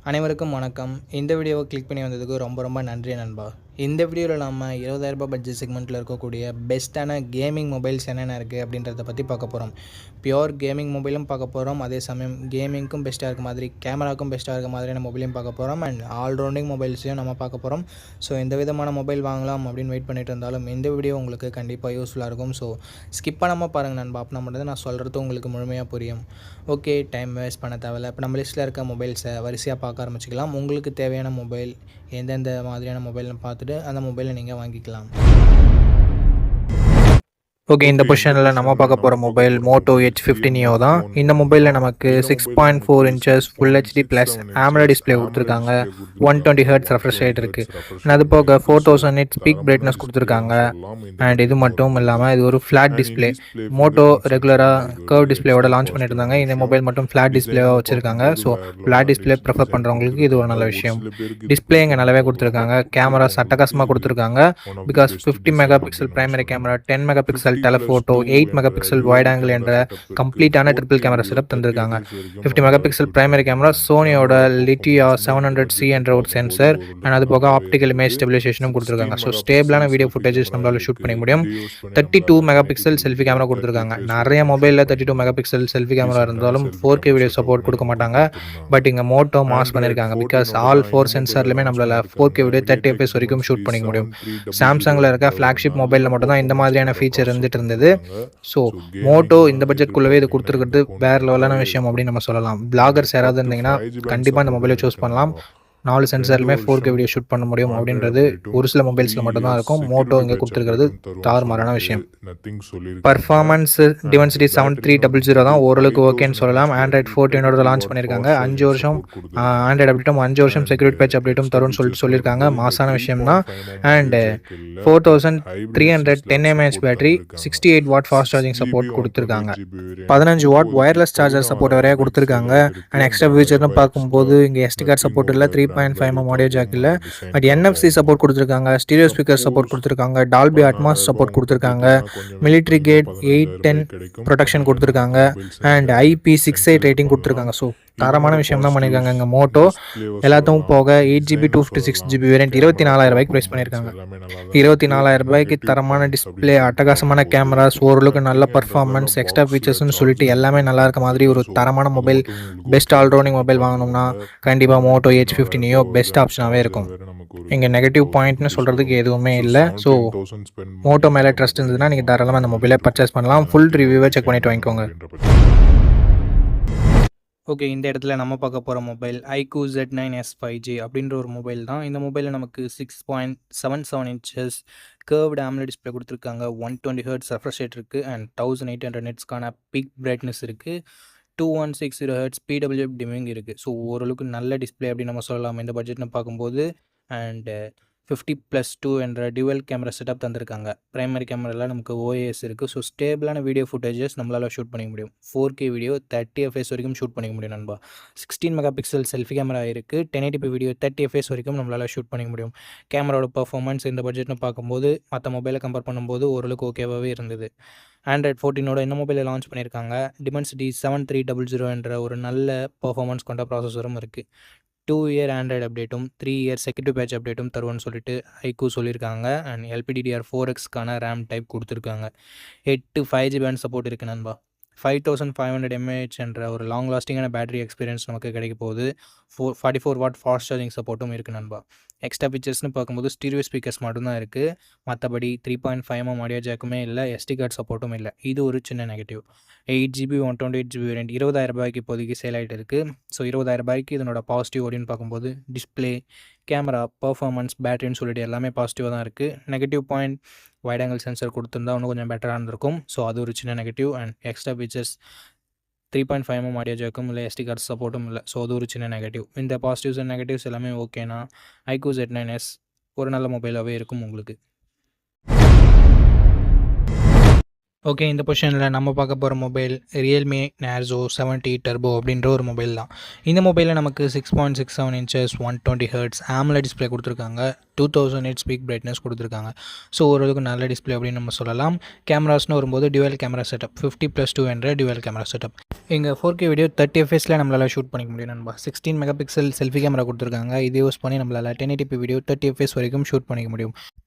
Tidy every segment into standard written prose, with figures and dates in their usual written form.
அனைவருக்கும் வணக்கம். இந்த வீடியோவை கிளிக் பண்ணி வந்ததுக்கு ரொம்ப ரொம்ப நன்றி நண்பா. இந்த வீடியோவில் நம்ம ரூ. 20,000 பட்ஜெட் செக்மெண்ட்டில் இருக்கக்கூடிய பெஸ்ட்டான கேமிங் மொபைல்ஸ் என்னென்ன இருக்குது அப்படின்றத பற்றி பார்க்க போகிறோம். பியோர் கேமிங் மொபைலும் பார்க்க போகிறோம், அதே சமயம் கேமிங்க்கும் பெஸ்ட்டாக இருக்க மாதிரி, கேமராக்கும் பெஸ்ட்டாக இருக்க மாதிரியான மொபைலையும் பார்க்க போகிறோம் அண்ட் ஆல்ரவுண்டிங் மொபைல்ஸையும் நம்ம பார்க்க போகிறோம். ஸோ எந்த விதமான மொபைல் வாங்கலாம் அப்படின்னு வெயிட் பண்ணிட்டு இருந்தாலும் இந்த வீடியோ உங்களுக்கு கண்டிப்பாக யூஸ்ஃபுல்லாக இருக்கும். ஸோ ஸ்கிப் பண்ணாமல் பாருங்கள் நண்பா, அப்படின்னா மட்டும் நான் சொல்கிறது உங்களுக்கு முழுமையாக புரியும். ஓகே, டைம் வேஸ்ட் பண்ண தேவையில்ல. இப்போ நம்ம லிஸ்ட்டில் இருக்க மொபைல்ஸை வரிசையாக பார்க்க ஆரம்பிச்சிக்கலாம். உங்களுக்கு தேவையான மொபைல் எந்தெந்த மாதிரியான மொபைல்னு பார்த்துட்டு அந்த மொபைலை நீங்கள் வாங்கிக்கலாம். ஓகே, இந்த பொசிஷனில் நம்ம பார்க்க போகிற மொபைல் மோட்டோ H50 Neo தான். இந்த மொபைலில் நமக்கு 6.4 inches full HD plus AMOLED display கொடுத்துருக்காங்க. 120 Hz ரெஃப்ரெஷ் ரேட் இருக்குது. அது போக 4000 nits பீக் பிரைட்னஸ் கொடுத்துருக்காங்க. அண்ட் இது மட்டும் இல்லாமல் இது ஒரு ஃப்ளாட் டிஸ்பிளே. மோட்டோ ரெகுலராக கர்வ் டிஸ்பிளேயோட லான்ச் பண்ணிட்டு இருந்தாங்க. இந்த மொபைல் மட்டும் ஃப்ளாட் டிஸ்பிளேவாக வச்சுருக்காங்க. ஸோ ஃப்ளாட் டிஸ்பிளே ப்ரிஃபர் பண்ணுறவங்களுக்கு இது ஒரு நல்ல விஷயம். டிஸ்பிளே இங்கே நல்லாவே கொடுத்துருக்காங்க. கேமரா சட்டகாசமாக கொடுத்துருக்காங்க. Because 50 mega pixel primary camera, 10 mega pixel telephoto, 8 mega pixel wide angle என்ற கம்ப்ளீட்டான ட்ரிபிள் கேமரா செட்டப் தந்திருக்காங்க. 50 மெகா பிக்சல் பிரைமரி கேமரா, சோனியோட லிட்டியா 700C என்ற ஒரு சென்சர் அண்ட் அது போக ஆப்டிக்கல் இமேஜ் ஸ்டெபிலைசேஷனும் கொடுத்துருக்காங்க. ஸோ ஸ்டேபிளான வீடியோ ஃபுட்டேஜஸ் நம்மளால ஷூட் பண்ண முடியும். 32 மெகா பிக்சல் செல்ஃபி கேமரா கொடுத்துருக்காங்க. நிறைய மொபைலில் 32 மெகா பிக்சல் செல்ஃபி கேமரா இருந்தாலும் 4K வீடியோ சப்போர்ட் கொடுக்க மாட்டாங்க. பட் இங்கே மோட்டோ மாஸ் பண்ணியிருக்காங்க. பிகாஸ் ஆல் 4 சென்சார்லையுமே நம்மளால 4K வீடியோ 30 fps வரைக்கும் ஷூட் பண்ணிக்க முடியும். சாம்சங்கில் இருக்க ஃப்ளாக்ஷிப் மொபைலில் மட்டும் தான் இந்த மாதிரியான ஃபீச்சர் இருந்தது. ஸோ மோட்டோ இந்த பட்ஜெட்குள்ளவே இது கொடுத்துருக்கிறது வேறு லெவலான விஷயம் அப்படின்னு நம்ம சொல்லலாம். பிளாகர்ஸ் யாராவது இருந்தீங்கன்னா கண்டிப்பாக இந்த மொபைலை சூஸ் பண்ணலாம். 4 சென்சார்லுமே 4K வீடியோ ஷூட் பண்ண முடியும் அப்படின்றது ஒரு சில மொபைல்ஸில் மட்டும்தான் இருக்கும். மோட்டோ இங்கே கொடுத்துருக்கிறது தாறுமாறான விஷயம். பர்ஃபார்மன்ஸ் டிமென்சிட்டி 7300 தான் ஓரளவுக்கு ஓகேன்னு சொல்லலாம். ஆண்ட்ராய்ட் 14 லான்ச் பண்ணியிருக்காங்க. 5 வருஷம் ஆண்ட்ராய்டு அப்டேட்டும் 5 வருஷம் செக்யூரிட்டி பேட்ச் அப்டேட்டும் தரும்னு சொல்லியிருக்காங்க. மாசான விஷயம் தான். And 4310 mAh battery, 68 what fast charging support கொடுத்துருக்காங்க. 15 வாட் ஒயர்லெஸ் சார்ஜர் சப்போர்ட் வரையா கொடுத்துருக்காங்க. அண்ட் எக்ஸ்ட்ரா ஃபீச்சர்னு பார்க்கும்போது இங்கே SD கார்டு சப்போர்ட் இல்லை, 3.5mm ஆடியோ ஜாக் இல்லை. பட் NFC சப்போர்ட் கொடுத்துருக்காங்க, ஸ்டீரியோ ஸ்பீக்கர் சப்போர்ட் கொடுத்துருக்காங்க, டால்பி அட்மாஸ் சப்போர்ட் கொடுத்துருக்காங்க, மிலிட்ரி கேட் 810 ப்ரொடெக்ஷன் கொடுத்துருக்காங்க அண்ட் IP68 ரேட்டிங் கொடுத்துருக்காங்க. ஸோ தரமான விஷயம் தான் பண்ணியிருக்காங்க. இங்கே மோட்டோ எல்லாத்தையும் போக 8GB 256GB வேரியன்ட் 24,000 ரூபாய்க்கு ப்ரைஸ் பண்ணியிருக்காங்க. 24,000 ரூபாய்க்கு தரமான டிஸ்பிளே, அட்டகாசமான கேமராஸ், ஓரளவுக்கு நல்ல பர்ஃபார்மன்ஸ், எக்ஸ்ட்ரா ஃபீச்சர்ஸ்னு சொல்லிட்டு எல்லாமே நல்லா இருக்க மாதிரி ஒரு தரமான மொபைல், பெஸ்ட் ஆல்ரவுண்டிங் மொபைல் வாங்கணும்னா கண்டிப்பாக மோட்டோ H50 Neo பெஸ்ட் ஆப்ஷனாகவே இருக்கும். இங்கே நெகட்டிவ் பாயிண்ட்னு சொல்கிறதுக்கு எதுவுமே இல்லை. ஸோ மோட்டோ மேலே ட்ரஸ்ட் இருந்ததுன்னா நீங்கள் தாராளமாக அந்த மொபைலை பர்ச்சேஸ் பண்ணலாம். ஃபுல் ரிவ்யூவை செக் பண்ணிட்டு வாங்கிக்கோங்க. ஓகே, இந்த இடத்துல நம்ம பார்க்க போகிற மொபைல் iQOO Z9s 5G அப்படின்ற ஒரு மொபைல் தான். இந்த மொபைலில் நமக்கு 6.77 inches கர்வ்டு AMOLED டிஸ்பிளே கொடுத்துருக்காங்க. 120 Hz ரெஃப்ரெஷ் ரேட் இருக்குது அண்ட் 1800 nitsக்கான பீக் பிரைட்னஸ் இருக்குது. 2160 Hz PWM டிமிங் இருக்குது. ஸோ ஓரளவுக்கு நல்ல டிஸ்பிளே அப்படின்னு நம்ம சொல்லலாம் இந்த பட்ஜெட்னு பார்க்கும்போது. அண்டு 50+2 என்ற டியூவல் கேமரா செட்டப் தந்திருக்காங்க. பிரைமரி கேமராவில் நமக்கு OIS இருக்குது. ஸோ ஸ்டேபிளான வீடியோ ஃபுட்டேஜஸ் நம்மளால் ஷூட் பண்ணிக்க முடியும். 4K வீடியோ 30 fps வரைக்கும் ஷூட் பண்ணிக்க முடியும் நண்பா. 16 மெகா பிக்சல் செல்ஃபி கேமரா இருக்குது. 1080p வீடியோ 30 fps வரைக்கும் நம்மளால் ஷூட் பண்ணிக்க முடியும். கேமராவோட பர்ஃபார்மன்ஸ் இந்த பட்ஜெட்னு பார்க்கும்போது மற்ற மொபைலை கம்பேர் பண்ணும்போது ஓரளவுக்கு ஓகேவாகவே இருந்தது. ஆண்ட்ராய்ட் 14 இந்த மொபைலை லான்ச் பண்ணியிருக்காங்க. டிமென்சிட்டி 7300 என்ற ஒரு நல்ல பர்ஃபார்மன்ஸ் கொண்ட ப்ராசஸரும் இருக்குது. 2-year ஆண்ட்ராய்டு அப்டேட்டும் 3-year செக்யூரிட்டி பேட்ச் அப்டேட்டும் தருவோன்னு சொல்லிட்டு iQOO சொல்லியிருக்காங்க. அண்ட் LPDDR4Xக்கான ரேம் டைப் கொடுத்துருக்காங்க. 8 5G பேண்ட் சப்போர்ட் இருக்குது நண்பா. 5500 mAh என்ற ஒரு லாங் லாஸ்டிங்கான பேட்டரி எக்ஸ்பீரியன்ஸ் நமக்கு கிடைக்க போகுது. 44 வாட் ஃபாஸ்ட் சார்ஜிங் சப்போர்ட்டும் இருக்குது நண்பா. எக்ஸ்ட்ரா ஃபீச்சர்ஸ்னு பார்க்கும்போது ஸ்டீரியோ ஸ்பீக்கர்ஸ் மட்டும்தான் இருக்குது. மற்றபடி 3.5mm ஆடியோ ஜாக்குமே இல்லை, SD கார்டு சப்போர்ட்டும் இல்லை. இது ஒரு சின்ன நெகட்டிவ். 8GB 128GB வேரியன்ட் 20,000 ரூபாய்க்கு இப்போதைக்கு சேல் ஆகிட்டு இருக்குது. ஸோ 20,000 ரூபாய்க்கு இதனோட பாசிட்டிவ் அப்படின்னு பார்க்கும்போது டிஸ்பிளே, கேமரா, பர்ஃபார்மன்ஸ், பேட்டரின்னு சொல்லிட்டு எல்லாமே பாசிட்டிவாக தான் இருக்குது. Negative point wide angle sensor கொடுத்துருந்தா இன்னும் கொஞ்சம் பெட்டராக இருந்திருக்கும். ஸோ அது ஒரு சின்ன negative. And extra features 3.5mm audio ஜாக்கும் இல்லை, SD கார்டு சப்போர்ட்டும் இல்லை. ஸோ அது ஒரு சின்ன நெகட்டிவ். இந்த பாசிட்டிவ்ஸ் அண்ட் நெகட்டிவ்ஸ் எல்லாமே ஓகேனா iQOO Z9s ஒரு நல்ல மொபைலாகவே இருக்கும் உங்களுக்கு. ஓகே. இந்த பொசிஷனில் நம்ம பார்க்க போகிற மொபைல் ரியல்மி நேர்ஸோ 70 டர்போ அப்படின்ற ஒரு மொபைல் தான். இந்த மொபைலில் நமக்கு 6.67 இன்ச்சஸ் 120 ஹெர்ட்ஸ் AMOLED டிஸ்பிளே கொடுத்துருக்காங்க. 2000 nits பீக் பிரைட்னஸ் கொடுத்துருக்காங்க. ஸோ ஓரளவுக்கு நல்ல டிஸ்பிளே அப்படின்னு நம்ம சொல்லலாம். கேமராஸ்னு வரும்போது டியூவல் கேமரா செட்டப் 50+2 என்ற டியூவல் கேமரா செட்டப். இங்கே 4K வீடியோ 30 fps நம்மளால் ஷூட் பண்ணிக்க முடியும் நண்பா. 16 மெகா பிக்சல் செல்ஃபி கேமரா கொடுத்துருக்காங்க. இதை யூஸ் பண்ணி நம்மளால் 1080p வீடியோ 30 fps வரைக்கும் ஷூட் பண்ணிக்க முடியும்.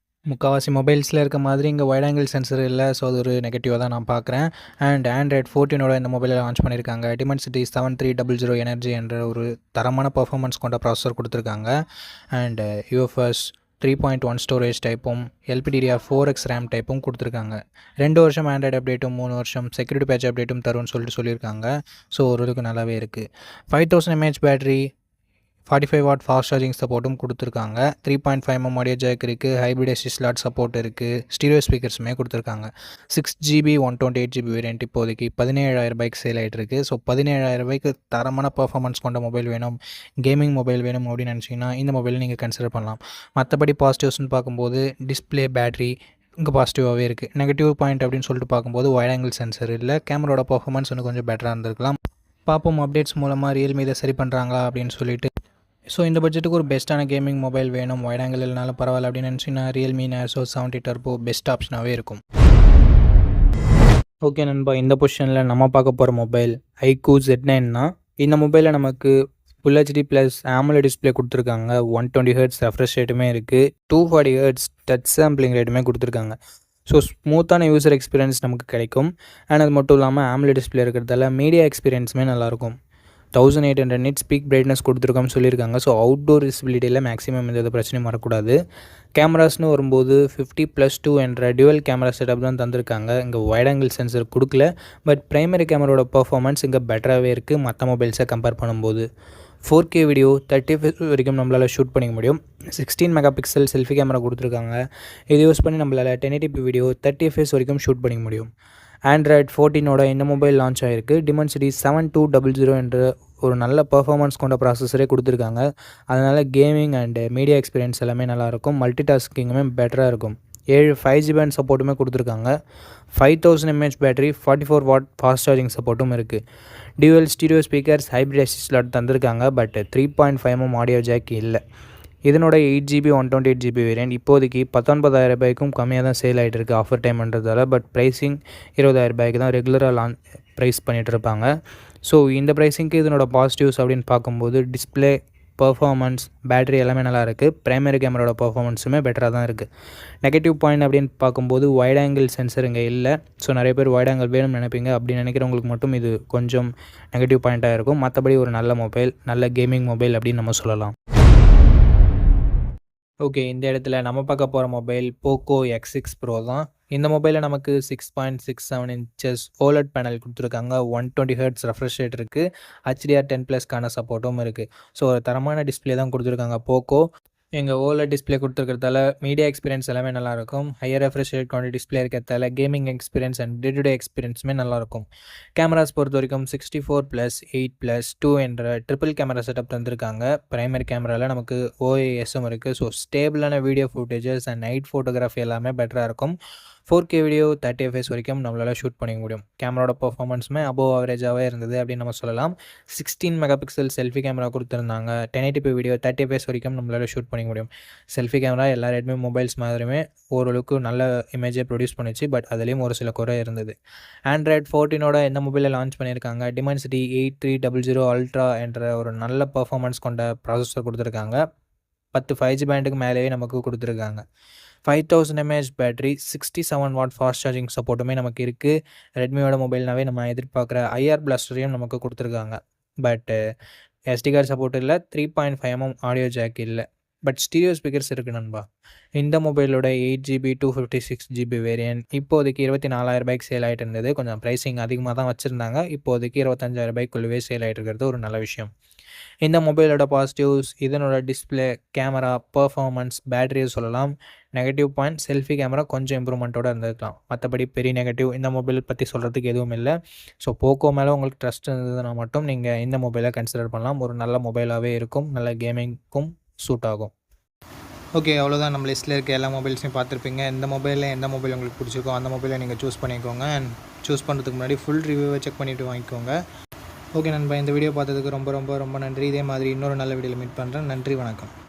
முக்கால்வாசி மொபைல்ஸில் இருக்க மாதிரி இங்கே வைட் ஆங்கிள் சென்சர் இல்லை. ஸோ அது ஒரு நெகட்டிவாக தான் நான் பார்க்குறேன். அண்ட் ஆண்ட்ராய்ட் 14 இந்த மொபைலை லான்ச் பண்ணியிருக்காங்க. Dimensity 7300 எனர்ஜி என்ற ஒரு தரமான பர்ஃபார்மன்ஸ் கொண்ட ப்ராசஸர் கொடுத்துருக்காங்க. அண்ட் UFS 3.1 ஸ்டோரேஜ் டைப்பும் LPDDR4X ரேம் டைப்பும் கொடுத்துருக்காங்க. 2 வருஷம் ஆண்ட்ராய்டு அப்டேட்டும் 3 வருஷம் செக்யூரிட்டி பேட்ச் அப்டேட்டும் தரும்னு சொல்லியிருக்காங்க. ஸோ ஓரளவுக்கு நல்லாவே இருக்குது. 5000 mAh battery, 45 what fast charging சப்போர்ட்டும் கொடுத்துருக்காங்க. 3.5mm ஆடியோ ஜாக் இருக்குது. ஹைப்ரிட் SD ஸ்லாட் சப்போர்ட் இருக்குது. ஸ்டீரியோ ஸ்பீக்கர்ஸுமே கொடுத்துருக்காங்க. 6GB 128GB வேரியன்ட் இப்போதைக்கு 17,000 சேல் ஆகிட்டு இருக்குது. ஸோ 17,000 தரமான பர்ஃபார்மன்ஸ் கொண்ட மொபைல் வேணும், கேமிங் மொபைல் வேணும் அப்படின்னு நினச்சிங்கன்னா இந்த மொபைலை நீங்கள் கன்சிடர் பண்ணலாம். மற்றபடி பாசிட்டிவ்ஸ்னு பார்க்கும்போது டிஸ்பிளே, பேட்டரி இங்கே பாசிட்டிவாகவே இருக்குது. நெகட்டிவ் பாயிண்ட் அப்படின்னு சொல்லிட்டு பார்க்கும்போது வைட் ஆங்கிள் சென்சர் இல்லை. கேமராவோட பர்ஃபார்மன்ஸ் இன்னும் கொஞ்சம் பெட்டராக இருந்திருக்கலாம். பார்ப்போம் அப்டேட்ஸ் மூலமாக ரியல்மி இதை சரி பண்ணுறாங்களா அப்படின்னு சொல்லிட்டு. ஸோ இந்த பட்ஜெட்டுக்கு ஒரு பெஸ்ட்டான கேமிங் மொபைல் வேணும், வைட் ஆங்கிள் இல்லைனாலும் பரவாயில்ல அப்படின்னு நினச்சிங்கன்னா ரியல்மி நேர்ஸோ 70 டர்போ பெஸ்ட் ஆப்ஷனாகவே இருக்கும். ஓகே நண்பா, இந்த பொசிஷனில் நம்ம பார்க்க போகிற மொபைல் iQOO Z9 தான். இந்த மொபைலில் நமக்கு Full HD plus AMOLED display கொடுத்துருக்காங்க. 120 ஹெர்ட்ஸ் ரெஃப்ரெஷ் ரேட்டுமே இருக்குது. 240 ஹெர்ட்ஸ் டச் சாம்பிளிங் ரேட்டுமே கொடுத்துருக்காங்க. ஸோ ஸ்மூத்தான யூசர் எக்ஸ்பீரியன்ஸ் நமக்கு கிடைக்கும். அண்ட் அது மட்டும் இல்லாமல் AMOLED டிஸ்பிளே இருக்கிறதால மீடியா எக்ஸ்பீரியன்ஸுமே நல்லாயிருக்கும். 1800 nits பீக் பிரைட்னஸ் கொடுத்துருக்கோம்னு சொல்லியிருக்காங்க. ஸோ அவுட்டோர் விசிபிலிட்டியில் மேக்ஸிமம் எந்த பிரச்சனையும் வரக்கூடாது. கேமராஸ்னு வரும்போது 50+2 என்ற டியூவல் கேமரா செட்டப் தான் தந்திருக்காங்க. இங்கே வைட் ஆங்கிள் சென்சர் கொடுக்கல. பட் ப்ரைமரி கேமராவோட பர்ஃபார்மன்ஸ் இங்கே பெட்டராகவே இருக்குது மற்ற மொபைல்ஸை கம்பேர் பண்ணும்போது. 4K வீடியோ 30 fps வரைக்கும் நம்மளால் ஷூட் பண்ணிக்க முடியும். 16 மெகா பிக்சல் செல்ஃபி கேமரா கொடுத்துருக்காங்க. இதை யூஸ் பண்ணி நம்மளால் 1080p வீடியோ 30 fps வரைக்கும் ஷூட் பண்ணிக்க முடியும். ஆண்ட்ராய்ட் 14 இந்த மொபைல் லான்ச் ஆகிருக்கு. Dimensity 7200 என்ற ஒரு நல்ல பர்ஃபார்மன்ஸ் கொண்ட ப்ராசஸரே கொடுத்துருக்காங்க. அதனால் கேமிங் அண்ட் மீடியா எக்ஸ்பீரியன்ஸ் எல்லாமே நல்லாயிருக்கும். மல்டி டாஸ்கிங்குமே பெட்டராக இருக்கும். 7 5G பேண்ட் சப்போர்ட்டுமே கொடுத்துருக்காங்க. 5000 mAh battery, 44 what fast charging சப்போர்ட்டும் இருக்குது. Dual stereo speakers, hybrid SD slot தந்திருக்காங்க. பட் 3.5mm ஆடியோ ஜாக் இல்லை. இதனோட 8GB 128GB வேரியன்ட் இப்போதைக்கு 19,000 கம்மியாக தான் சேல் ஆகிட்டு இருக்குது ஆஃபர் டைம்ன்றதால. பட் ப்ரைஸிங் 20,000 தான் ரெகுலராக ப்ரைஸ் பண்ணிகிட்டு இருப்பாங்க. ஸோ இந்த ப்ரைஸிங்க்கு இதனோட பாசிட்டிவ்ஸ் அப்படின்னு பார்க்கும்போது டிஸ்பிளே, பர்ஃபார்மன்ஸ், பேட்டரி எல்லாமே நல்லா இருக்குது. ப்ரைமரி கேமராவோட பர்ஃபார்மன்ஸுமே பெட்டராக தான் இருக்குது. நெகட்டிவ் பாயிண்ட் அப்படின்னு பார்க்கும்போது வைட் ஆங்கிள் சென்சர் இங்கே இல்லை. ஸோ நிறைய பேர் வைட் ஆங்கிள் வேணும்னு நினைப்பீங்க. அப்படி நினைக்கிறவங்களுக்கு மட்டும் இது கொஞ்சம் நெகட்டிவ் பாயிண்ட்டாக இருக்கும். மற்றபடி ஒரு நல்ல மொபைல், நல்ல கேமிங் மொபைல் அப்படின்னு நம்ம சொல்லலாம். ஓகே, இந்த இடத்துல நம்ம பார்க்க போகிற மொபைல் போக்கோ X6 Pro தான். இந்த மொபைலில் நமக்கு 6.67 இன்ச்சஸ் OLED பேனல் கொடுத்துருக்காங்க. 120 ஹெர்ட்ஸ் ரெஃப்ரெஷ் ரேட் இருக்குது. HDR10+க்கான சப்போர்ட்டும் இருக்குது. ஸோ ஒரு தரமான டிஸ்பிளே தான் கொடுத்துருக்காங்க போக்கோ. எங்கள் OLED டிஸ்பிளே கொடுத்துருக்கிறதால மீடியா எக்ஸ்பீரியன்ஸ் எல்லாமே நல்லாயிருக்கும். ஹையர் ரெஃப்ரெஷ் ரேட் கொண்ட டிஸ்பிளே இருக்கிறதால gaming experience and day to day எக்ஸ்பீரியன்ஸுமே நல்லாயிருக்கும். கேமராஸ் பொறுத்த வரைக்கும் 64+8+2 என்ற ட்ரிபிள் கேமரா செட்டப் தந்திருக்காங்க. ப்ரைமரி கேமராவில் நமக்கு OISம் இருக்குது. ஸோ ஸ்டேபிளான video footages and night photography எல்லாமே பெட்டராக இருக்கும். 4K வீடியோ 30 fps வரைக்கும் நம்மளால் ஷூட் பண்ணிக்க முடியும். கேமராவோட பர்ஃபார்மன்ஸுமே அபோவ் ஆவரேஜாகவே இருந்தது அப்படின்னு நம்ம சொல்லலாம். 16 மெகா பிக்சல் செல்ஃபி கேமரா கொடுத்துருந்தாங்க. 1080p வீடியோ 30 fps வரைக்கும் நம்மளால் ஷூட் பண்ணிக்க முடியும். செல்ஃபி கேமரா எல்லா ரெட்மி மொபைல்ஸ் மாதிரியுமே ஓரளவுக்கு நல்ல இமேஜை ப்ரொடியூஸ் பண்ணிச்சு. பட் அதுலேயும் ஒரு சில குறை இருந்தது. ஆண்ட்ராய்ட் 14 இந்த மொபைலில் லான்ச் பண்ணியிருக்காங்க. Dimensity 8300 Ultra என்ற ஒரு நல்ல பர்ஃபார்மன்ஸ் கொண்ட ப்ராசஸர் கொடுத்துருக்காங்க. 10 5G பேண்டுக்கு மேலேயே நமக்கு கொடுத்துருக்காங்க. 5000 mAh battery, 67 watt fast charging சப்போர்ட்டுமே நமக்கு இருக்குது. ரெட்மியோட மொபைல்னாவே நம்ம எதிர்பார்க்குற IR பிளாஸ்டரையும் நமக்கு கொடுத்துருக்காங்க. பட் SD கார்டு சப்போர்ட் இல்லை. 3.5mm ஆடியோ ஜாக் இல்லை. பட் ஸ்டீரியோ ஸ்பீக்கர்ஸ் இருக்குது நண்பா. இந்த மொபைலோட 8GB 256GB வேரியன்ட் இப்போதைக்கு 24,000 சேல் ஆகிட்டு இருந்தது. கொஞ்சம் ப்ரைஸிங் அதிகமாக தான் வச்சுருந்தாங்க. இப்போதைக்கு 25,000 சேல் ஆகிட்டு இருக்கிறது ஒரு நல்ல விஷயம். இந்த மொபைலோட பாசிட்டிவ்ஸ் இதனோட டிஸ்பிளே, கேமரா, பர்ஃபார்மன்ஸ், பேட்டரியை சொல்லலாம். நெகட்டிவ் பாயிண்ட் செல்ஃபி கேமரா கொஞ்சம் இம்ப்ரூவ்மெண்ட்டோடு இருந்திருக்கலாம். மற்றபடி பெரிய நெகட்டிவ் இந்த மொபைல் பற்றி சொல்கிறதுக்கு எதுவும் இல்லை. ஸோ போக்கோ மேலே உங்களுக்கு ட்ரஸ்ட் இருந்ததுன்னா மட்டும் நீங்கள் இந்த மொபைலை கன்சிடர் பண்ணலாம். ஒரு நல்ல மொபைலாகவே இருக்கும். நல்ல கேமிங்க்கும் சூட் ஆகும். ஓகே, அவ்வளோதான். நம்ம லிஸ்ட்டில் இருக்க எல்லா மொபைல்ஸையும் பார்த்துருப்பீங்க. இந்த மொபைலில் எந்த மொபைல் உங்களுக்கு பிடிச்சிருக்கோ அந்த மொபைலை நீங்கள் சூஸ் பண்ணிக்கோங்க. அண்ட் சூஸ் பண்ணுறதுக்கு முன்னாடி ஃபுல் ரிவ்யூவை செக் பண்ணிவிட்டு வாங்கிக்கோங்க. ஓகே நண்பா, இந்த வீடியோ பார்த்ததுக்கு ரொம்ப ரொம்ப ரொம்ப நன்றி. இதே மாதிரி இன்னொரு நல்ல வீடியோவில் மீட் பண்ணுறேன். நன்றி, வணக்கம்.